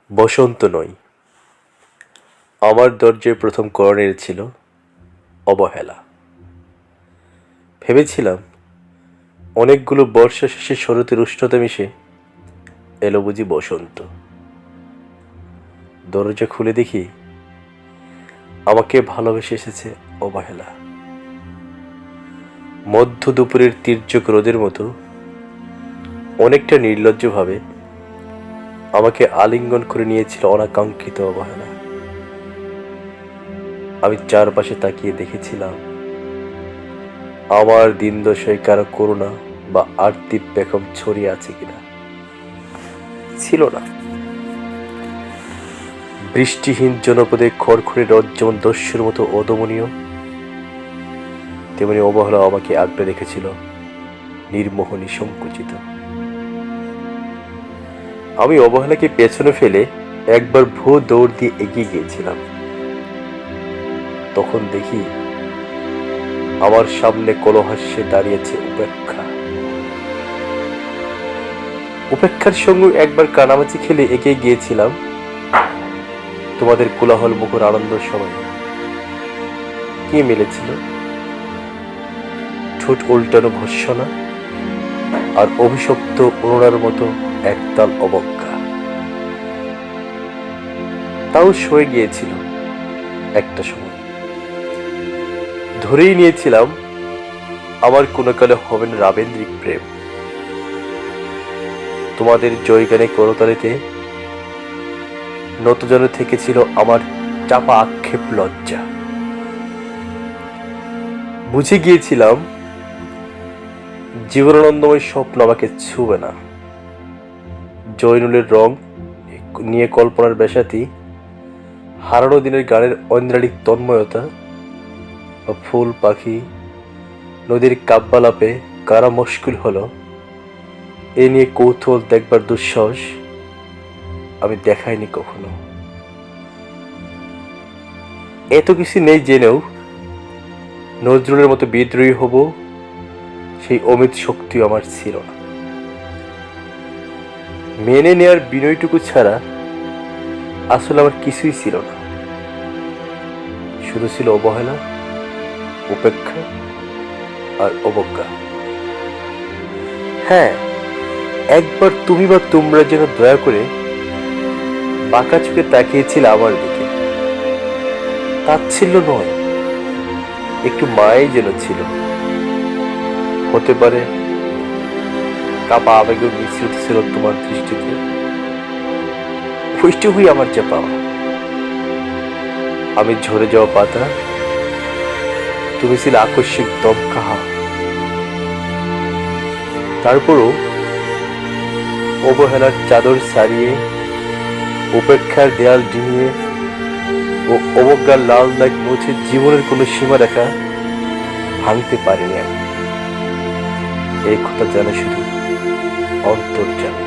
বসন্ত নয়, আমার দরজায় প্রথম কড়া ছিল অবহেলা। ভেবেছিলাম অনেকগুলো বর্ষা শেষে শরতের উষ্ণতা মিশে এলো বুঝি বসন্ত। দরজা খুলে দেখি আমাকে ভালোবেসে এসেছে অবহেলা। মধ্য দুপুরের তীর্যক রোদের মতো অনেকটা নির্লজ্জভাবে আমাকে আলিঙ্গন করে নিয়েছিল অনাকাঙ্ক্ষিত অবহেলা। আমি চারপাশে তাকিয়ে দেখেছিলাম আমার দিন দশায় কারো করুণা বা আর্তির পেখম ছড়িয়ে আছে কিনা। ছিল না। বৃষ্টিহীন জনপদে খড়খড়ে রথ যেমন দস্যুর মতো অদমনীয়, তেমনি অবহেলা আমাকে আগলে রেখেছিল নির্মোহ নিঃসংকুচিত। আমি অবহেলাকে পেছনে ফেলে একবার ভূ দৌড় দিয়ে এগিয়ে গিয়েছিলাম। তখন দেখি আমার সামনে কলহাস্যে দাঁড়িয়েছে উপেক্ষা। উপেক্ষার সঙ্গে একবার কানামাচি খেলে এগিয়ে গিয়েছিলাম তোমাদের কোলাহল মুখর আনন্দ সময়। কি মিলেছিল? ঠোঁট উল্টানো ভর্সনা আর অভিশপ্ত অরুণার মতো একতাল অবজ্ঞা। তাও সয়ে গিয়েছিল একটা সময়। ধরেই নিয়েছিলাম আমার কোনো কালে হবেন রাবেন্দ্রিক প্রেম। তোমাদের জয়গানে করতালিতে নতজন থেকেছিল আমার চাপা আক্ষেপ লজ্জা। বুঝে গিয়েছিলাম জীবনানন্দময় স্বপ্ন আমাকে ছুবে না। জয়নুলের রং নিয়ে কল্পনার বেশাতি, হারানো দিনের গানের ঐন্দ্রালিক তন্ময়তা, ফুল পাখি নদীর কাব্যালাপে কারা মুশকিল হলো এ নিয়ে কৌতূহল দেখবার দুঃসাহস আমি দেখাইনি কখনো। এত কিছু নেই জেনেও নজরুলের মতো বিদ্রোহী হব সেই অমিত শক্তি আমার ছিল না। মেনে নেয়ার বিনয়টুকু ছাড়া আসলে আমার কিছুই ছিল না। শুধু ছিল অবহেলা, উপেক্ষা আর অবজ্ঞা। হ্যাঁ, একবার তুমি বা তোমরা যেন দয়া করে বাঁকা চোখে তাকিয়েছিল আমার দিকে। তাচ্ছিল্য নয়, একটু মায়াই যেন ছিল। হতে পারে কাপা আবেগের মিশ্রিত ছিল তোমার দৃষ্টিতে। ওইটুকুই আমার যা পাওয়া। আমি ঝরে যাওয়া পাতা, তুমি ছিলে আকস্মিক দমকা হাওয়া। তারপরও অবহেলার চাদর ছাড়িয়ে, উপেক্ষার দেয়াল ডিঙিয়ে ও অবজ্ঞার লাল দাগ মুছে জীবনের কোনো সীমারেখা ভাঙতে পারিনি আমি। এই কথা জানে শুধু অন্তর্জামী।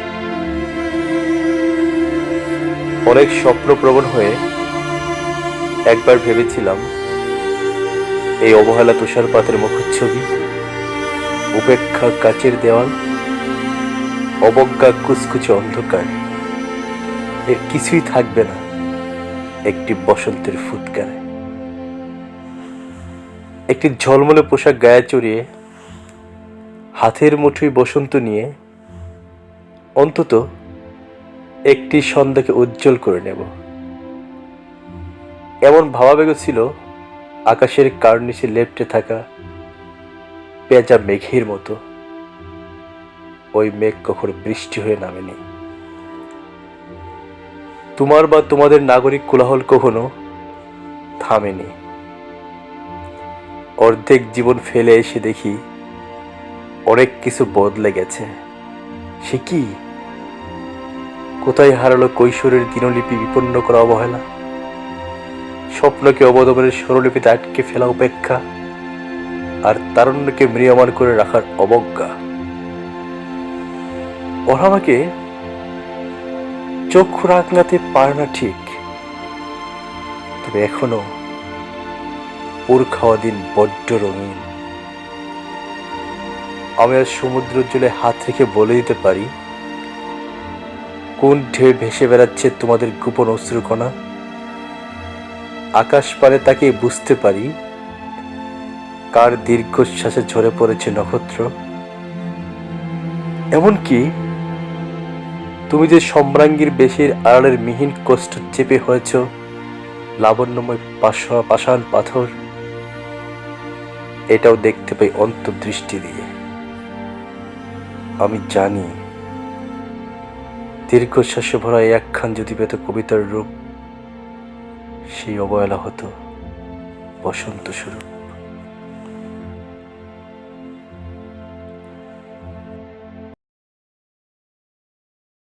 অনেক স্বপ্নপ্রবণ হয়ে একবার ভেবেছিলাম এই অবহেলা তুষারপাতের মুখচ্ছবি, উপেক্ষা কাচের দেওয়াল, অবজ্ঞা কুচকুচে অন্ধকার, এর কিছুই থাকবে না একটি বসন্তের ফুৎকারে। একটি ঝলমলে পোশাক গায়ে চড়িয়ে, হাতের মুঠোয় বসন্ত নিয়ে অন্তত একটি সন্ধ্যাকে উজ্জ্বল করে নেব, এমন ভাবাবেগ ছিল আকাশের কার্নিশে লেপ্টে থাকা পেঁজা মেঘের মতো। ওই মেঘ কখনো বৃষ্টি হয়ে নামেনি। তোমার বা তোমাদের নাগরিক কোলাহল কখনো থামেনি। অর্ধেক জীবন ফেলে এসে দেখি অনেক কিছু বদলে গেছে। সে কি? কোথায় হারালো কৈশোরের দিনলিপি বিপন্ন করা অবহেলা, স্বপ্নকে অবদমনের স্বরলিপিতে আটকে ফেলা উপেক্ষা, আর তারুণ্যকে ম্রিয়মান করে রাখার অবজ্ঞা। ওরা আমাকে চক্ষু রাঙাতে পারে না ঠিক, তবে এখনো পুর খাওয়া দিন বড্ড রঙিন। আমি আর সমুদ্র জলে হাত রেখে বলে দিতে পারি কোন ঢেউ ভেসে বেড়াচ্ছে তোমাদের গোপন অশ্রুকণা। আকাশ পানে তাকে বুঝতে পারি কার দীর্ঘশ্বাসে ঝরে পড়েছে নক্ষত্র। এমনকি তুমি যে সম্রাঙ্গীর বেশির আড়ালের মিহিন কষ্ট চেপে হয়েছ লাবণ্যময় পাষাণ পাথর, এটাও দেখতে পাই অন্তর্দৃষ্টি দিয়ে। আমি জানি দীর্ঘশ্বাসে ভরা একখান যদি পেত কবিতার রূপ, সেই অবহেলা হতো বসন্ত শুরু।